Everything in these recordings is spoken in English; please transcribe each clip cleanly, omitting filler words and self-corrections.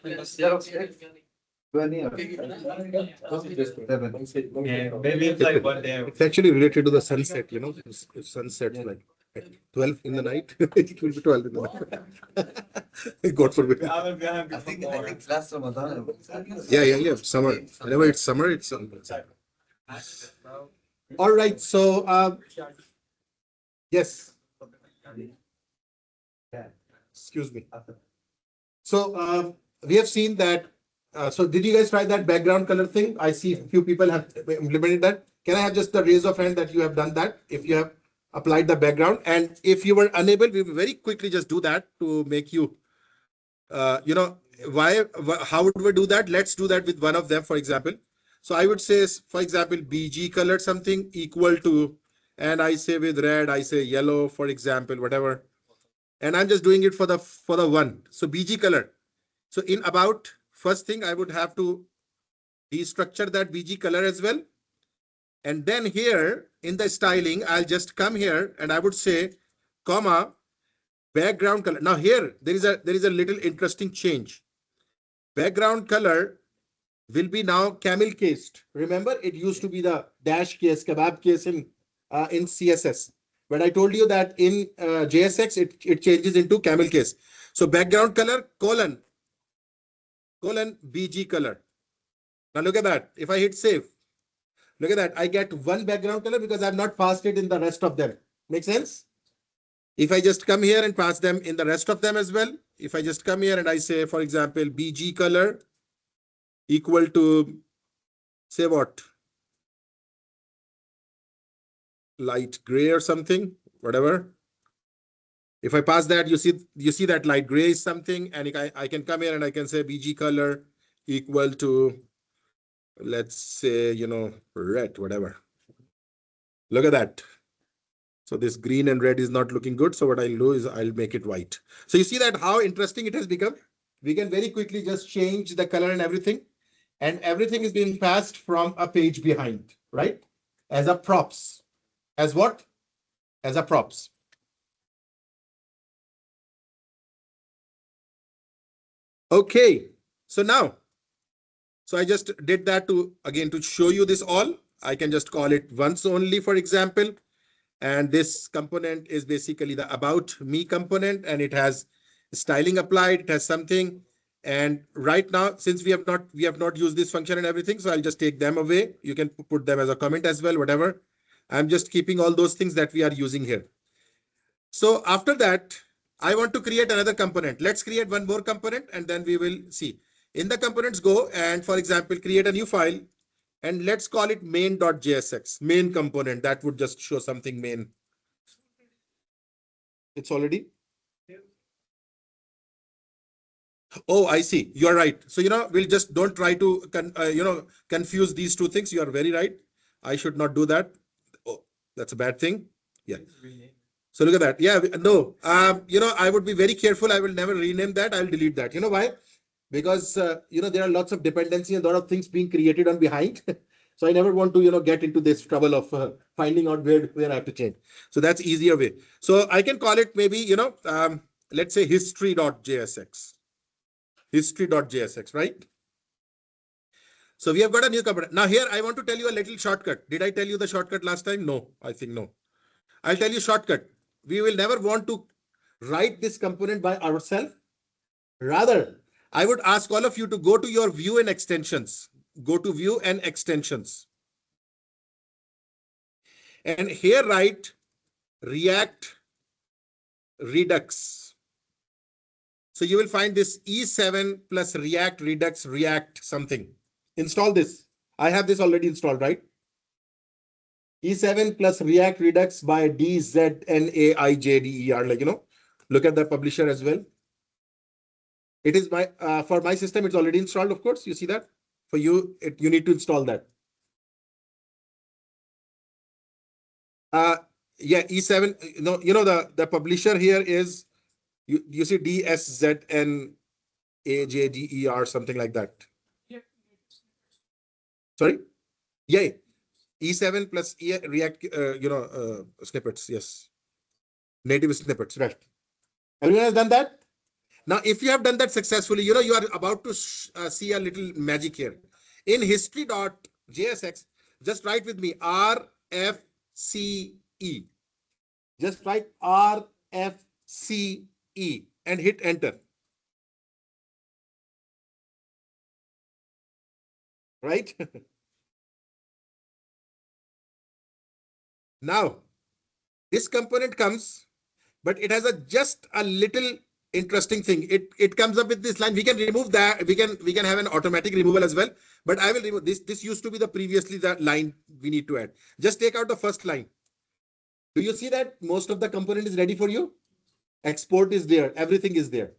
It's actually related to the sunset, sunset like at 12 in the night. It will be 12 in the night. God forbid. I think it's last Ramadan. Yeah. Summer. Whenever it's summer, it's all right. So, yes. Excuse me. So, we have seen that. So, did you guys try that background color thing? I see a few people have implemented that. Can I have just the raise of hand that you have done that? If you have applied the background, and if you were unable, we will very quickly just do that to make you, how would we do that? Let's do that with one of them, for example. So I would say, for example, BG colored something equal to, and I say with red, I say yellow, for example, whatever. And I'm just doing it for the one. So BG color. So in about first thing, I would have to destructure that BG color as well. And then here in the styling, I'll just come here and I would say, comma, background color. Now here, there is a little interesting change. Background color will be now camel cased. Remember, it used to be the dash case, kebab case in CSS. But I told you that in JSX, it changes into camel case. So background color, colon, BG color. Now look at that. If I hit save, look at that. I get one background color because I've not passed it in the rest of them. Make sense? If I just come here and pass them in the rest of them as well, if I just come here and I say, for example, BG color equal to, say what? Light gray or something, whatever. If I pass that, you see that light gray is something, and I can come here and I can say BG color equal to, let's say, red, whatever. Look at that. So this green and red is not looking good. So what I'll do is I'll make it white. So you see that how interesting it has become. We can very quickly just change the color and everything. And everything is being passed from a page behind, right? As a props. As what? As a props. Okay. So now, so I just did that to show you this all. I can just call it once only, for example. And this component is basically the about me component, and it has styling applied. It has something. And right now, since we have not used this function and everything, so I'll just take them away. You can put them as a comment as well, whatever. I'm just keeping all those things that we are using here. So after that, I want to create another component. Let's create one more component and then we will see. In the components, go and, for example, create a new file and let's call it main.jsx, main component. That would just show something main. It's already. Oh, I see. You're right. So, we'll just don't try to, confuse these two things. You are very right. I should not do that. Oh, that's a bad thing. Yeah. So look at that. Yeah, no, I would be very careful. I will never rename that. I'll delete that. You know why? Because, there are lots of dependency and a lot of things being created on behind. So I never want to, get into this trouble of finding out where I have to change. So that's easier way. So I can call it maybe, let's say history.jsx. History.jsx, right? So we have got a new component. Now here, I want to tell you a little shortcut. Did I tell you the shortcut last time? No, I think no. I'll tell you shortcut. We will never want to write this component by ourselves. Rather, I would ask all of you to go to your view and extensions. Go to view and extensions. And here write React Redux. So you will find this E7 plus React Redux React something. Install this. I have this already installed, right? E7 plus React Redux by DZNAIJDER. Look at the publisher as well. It is for my system, it's already installed, of course. You see that? For you, you need to install that. Yeah, E7, the publisher here is, you see DSZNAJDER, something like that. Sorry? Yeah. E7 plus React, snippets. Yes. Native snippets, right? Everyone has done that? Now, if you have done that successfully, you know, you are about to see a little magic here. In history.jsx, just write with me RFCE. Just write RFCE and hit enter. Right? Now, this component comes, but it has a just a little interesting thing. It comes up with this line. We can remove that. We can have an automatic removal as well. But I will remove this. This used to be the previously that line we need to add. Just take out the first line. Do you see that most of the component is ready for you? Export is there. Everything is there.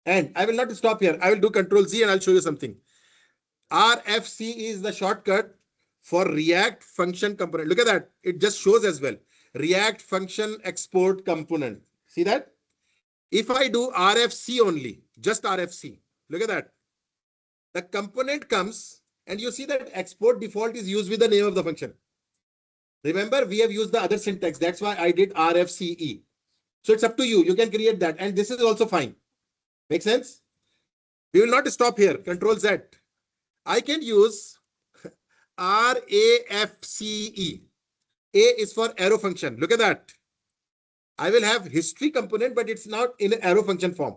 And I will not stop here. I will do Control Z and I'll show you something. RFC is the shortcut for React function component. Look at that. It just shows as well. React function export component. See that? If I do RFC only, just RFC, look at that. The component comes and you see that export default is used with the name of the function. Remember, we have used the other syntax. That's why I did RFCE. So it's up to you. You can create that. And this is also fine. Make sense? We will not stop here. Control Z. I can use RAFCE. A is for arrow function. Look at that. I will have history component, but it's not in an arrow function form.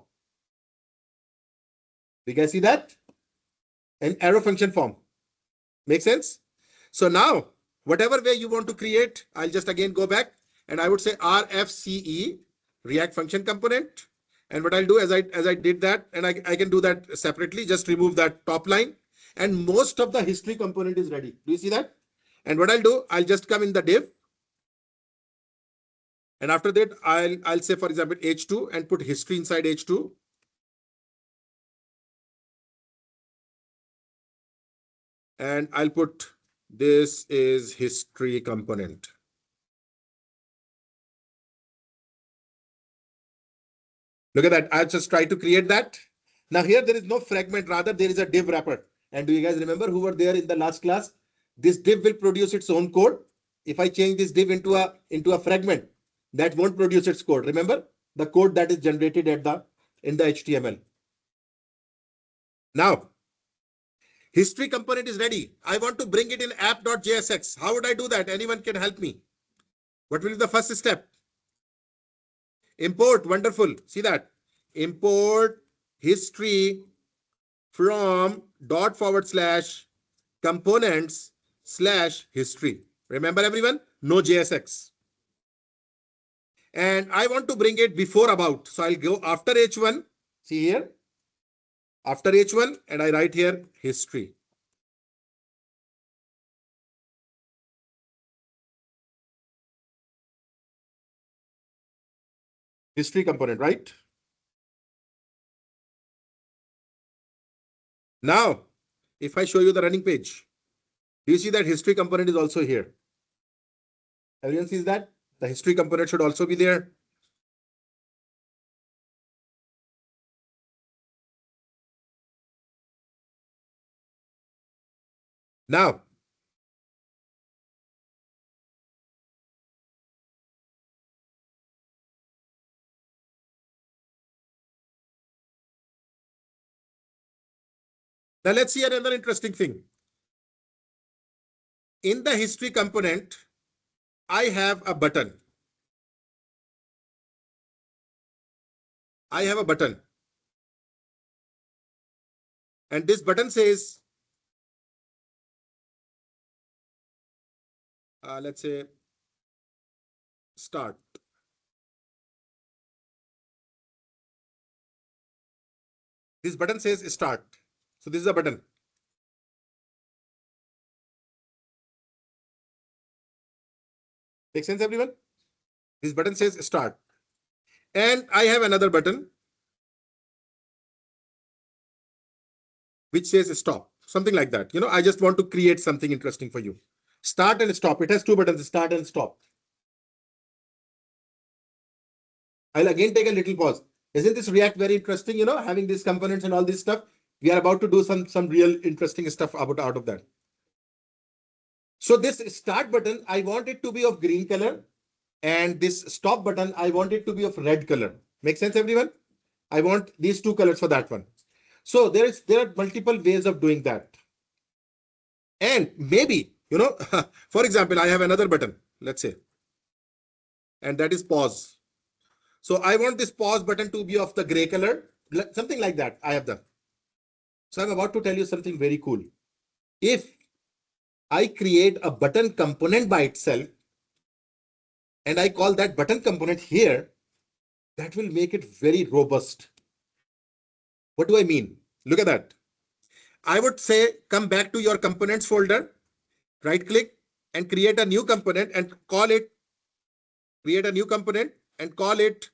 You guys see that? An arrow function form. Make sense? So now, whatever way you want to create, I'll just again go back and I would say RFCE, React function component. And what I'll do as I did that, and I can do that separately, just remove that top line. And most of the history component is ready. Do you see that? And what I'll do, I'll just come in the div. And after that, I'll say, for example, H2 and put history inside H2. And I'll put this is history component. Look at that. I just try to create that. Now here there is no fragment, rather there is a div wrapper. And do you guys remember who were there in the last class? This div will produce its own code. If I change this div into a fragment, that won't produce its code. Remember the code that is generated in the HTML. Now, history component is ready. I want to bring it in app.jsx. How would I do that? Anyone can help me. What will be the first step? Import. Wonderful. See that? Import history from ./components/history. Remember everyone? No JSX. And I want to bring it before about. So I'll go after H1. See here. After H1 and I write here history. History component, right? Now, if I show you the running page, do you see that history component is also here? Everyone sees that? The history component should also be there. Now, let's see another interesting thing. In the history component, I have a button. I have a button. And this button says, let's say, start. This button says start. So this is a button. Make sense, everyone? This button says start. And I have another button which says stop. Something like that. You know, I just want to create something interesting for you. Start and stop. It has two buttons, start and stop. I'll again take a little pause. Isn't this React very interesting? You know, having these components and all this stuff. We are about to do some real interesting stuff out of that. So this start button, I want it to be of green color. And this stop button, I want it to be of red color. Make sense, everyone? I want these two colors for that one. So there are multiple ways of doing that. And maybe, for example, I have another button, let's say, and that is pause. So I want this pause button to be of the gray color, something like that I have done. So I'm about to tell you something very cool. If I create a button component by itself, and I call that button component here, that will make it very robust. What do I mean? Look at that. I would say, come back to your components folder, right click and create a new component and call it, create a new component and call it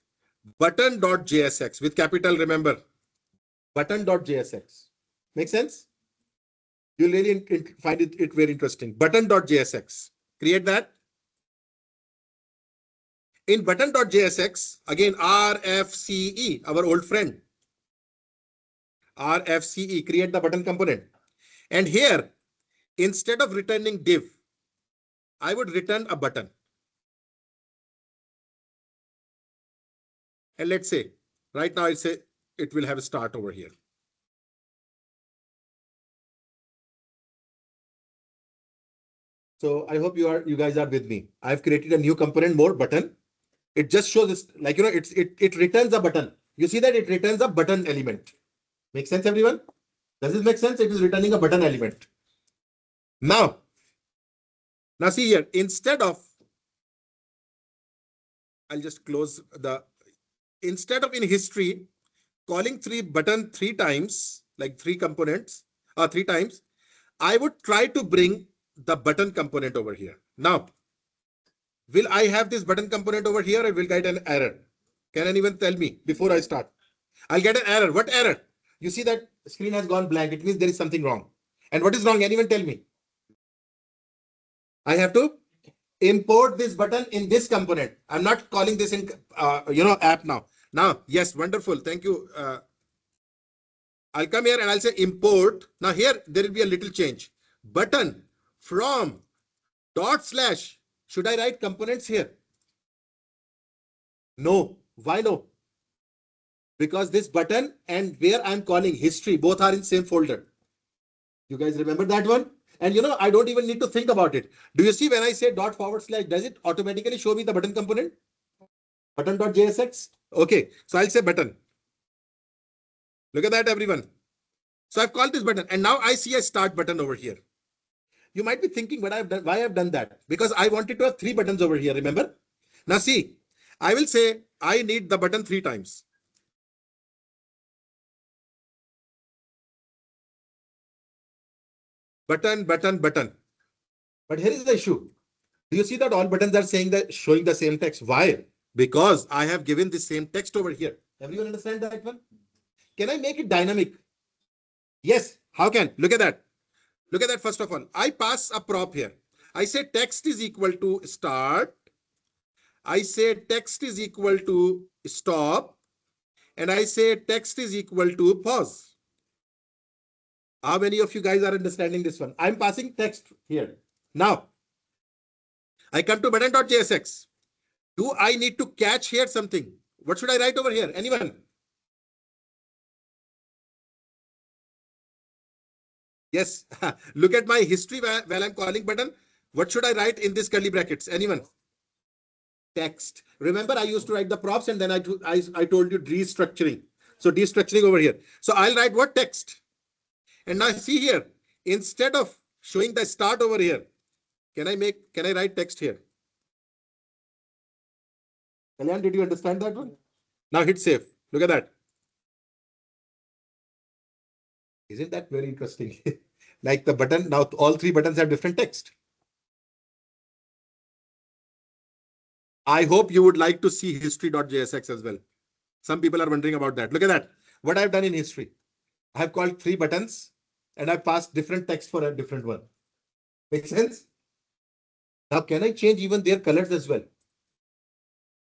button.jsx with capital, remember, button.jsx. Make sense? You'll really find it very interesting. Button.jsx. Create that. In button.jsx, again, RFCE, our old friend. RFCE, create the button component. And here, instead of returning div, I would return a button. And let's say, right now it will have a start over here. So I hope you guys are with me. I've created a new component, more button. It just shows this, like, it returns a button. You see that it returns a button element. Make sense, everyone? Does this make sense? It is returning a button element. Now see here, instead of, I'll just close instead of in history calling button three times, like three components, or three times, I would try to bring the button component over here. Now, will I have this button component over here or will get an error? Can anyone tell me before I start? I'll get an error. What error? You see that screen has gone blank. It means there is something wrong. And what is wrong? Anyone tell me? I have to import this button in this component. I'm not calling this in, app now. Now, yes, wonderful. Thank you. I'll come here and I'll say import. Now here, there will be a little change. Button from /. Should I write components here? No. Why no? Because this button and where I'm calling history, both are in same folder. You guys remember that one? And I don't even need to think about it. Do you see when I say // does it automatically show me the button component? Button.jsx. Okay. So I'll say button. Look at that, everyone. So I've called this button and now I see a start button over here. You might be thinking why I've done that. Because I wanted to have three buttons over here, remember? Now see, I will say I need the button three times. Button, button, button. But here is the issue. Do you see that all buttons are showing the same text? Why? Because I have given the same text over here. Everyone understand that one? Can I make it dynamic? Yes. How can? Look at that. Look at that. First of all, I pass a prop here. I say text is equal to start. I say text is equal to stop. And I say text is equal to pause. How many of you guys are understanding this one? I'm passing text here. Now, I come to button.jsx. Do I need to catch here something? What should I write over here? Anyone? Yes. Look at my history while I'm calling button. What should I write in this curly brackets? Anyone? Text. Remember, I used to write the props and then I told you destructuring. So destructuring over here. So I'll write what? Text. And now see here, instead of showing the start over here, can I write text here? Kalyan, did you understand that one? Now hit save. Look at that. Isn't that very interesting? Like the button, now all three buttons have different text. I hope you would like to see history.jsx as well. Some people are wondering about that. Look at that. What I've done in history. I have called three buttons and I passed different text for a different one. Make sense? Now, can I change even their colors as well?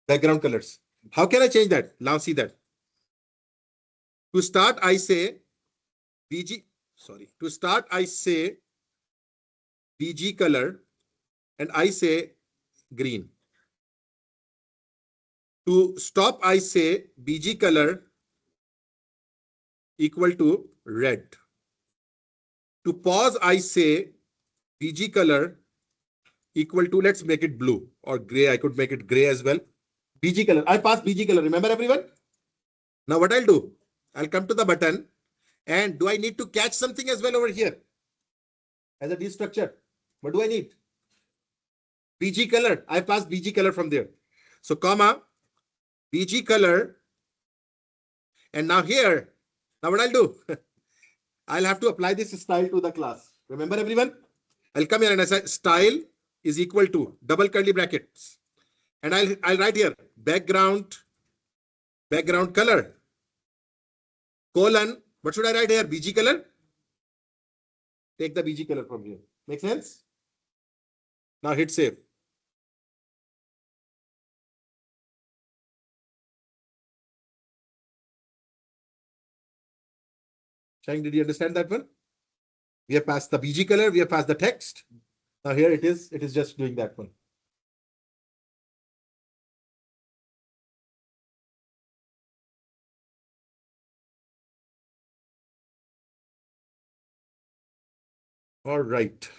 Background colors. How can I change that? Now see that. To start, I say BG. Sorry. To start, I say BG color and I say green. To stop, I say BG color equal to red. To pause, I say BG color equal to, let's make it blue or gray. I could make it gray as well. BG color. I pass BG color. Remember everyone? Now what I'll do, I'll come to the button, and do I need to catch something as well over here as a destructure? What do I need? BG color. I pass BG color from there. So comma, BG color. And now here, now what I'll do, I'll have to apply this style to the class. Remember everyone? I'll come here and I say style is equal to double curly brackets. And I'll write here background color colon. What should I write here? BG color. Take the BG color from here. Make sense? Now hit save. Shang, did you understand that one? We have passed the BG color, we have passed the text. Now here it is just doing that one. All right.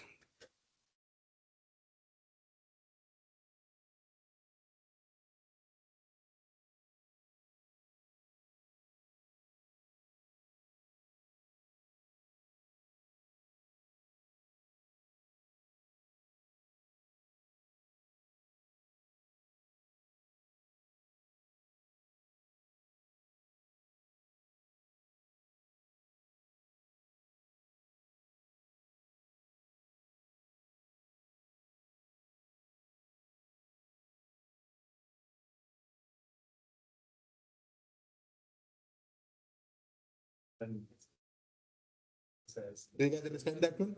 Do you guys understand that one?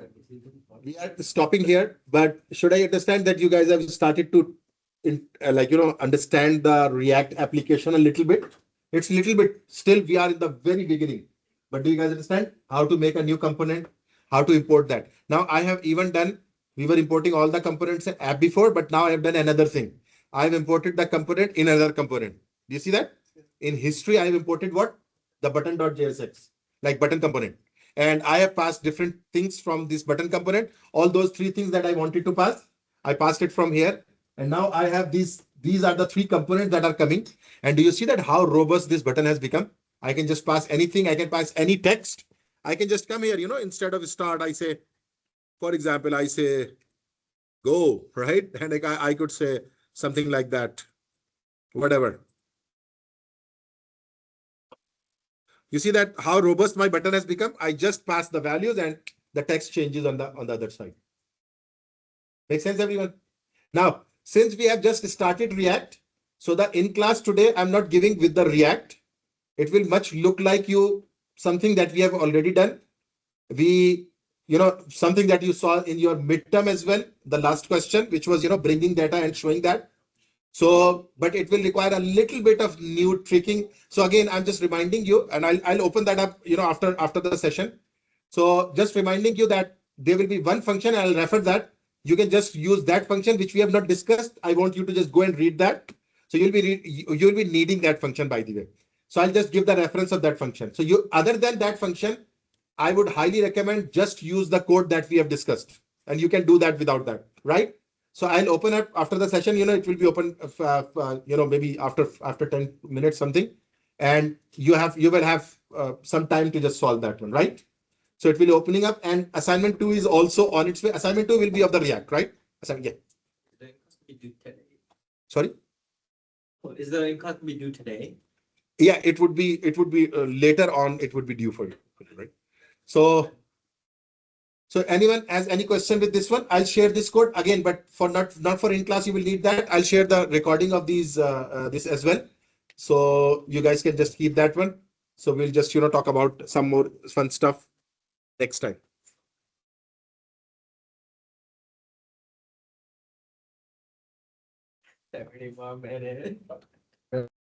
We are stopping here, but should I understand that you guys have started to understand the React application a little bit? It's a little bit, still we are in the very beginning, but do you guys understand how to make a new component, how to import that? Now I have even done, we were importing all the components in app before, but now I have done another thing. I've imported the component in another component. Do you see that? In history, I have imported what? The button.jsx, like button component. And I have passed different things from this button component. All those three things that I wanted to pass, I passed it from here. And now I have these are the three components that are coming. And do you see that how robust this button has become? I can just pass anything. I can pass any text. I can just come here, instead of start, I say, for example, I say go, right? And I could say something like that, whatever. You see that how robust my button has become? I just pass the values and the text changes on the other side. Make sense, everyone? Now, since we have just started React, so the in class today, I'm not giving with the React. It will much look like something that we have already done. Something that you saw in your midterm as well, the last question, which was, bringing data and showing that. So, but it will require a little bit of new tricking. So again, I'm just reminding you, and I'll open that up, after the session. So just reminding you that there will be one function. I'll refer that. You can just use that function, which we have not discussed. I want you to just go and read that. So you'll be needing that function, by the way. So I'll just give the reference of that function. So other than that function, I would highly recommend just use the code that we have discussed, and you can do that without that, right? So I'll open up after the session. It will be open, maybe after 10 minutes something, and you will have some time to just solve that one, right? So it will be opening up, and assignment 2 is also on its way. Assignment 2 will be of the React, right? Yeah. Sorry. Is the income be due today? Yeah, it would be later on. It would be due for you, right? So anyone has any question with this one? I'll share this code again, but for not for in class, you will need that. I'll share the recording of this as well. So you guys can just keep that one. So we'll just, talk about some more fun stuff next time. 71 minutes.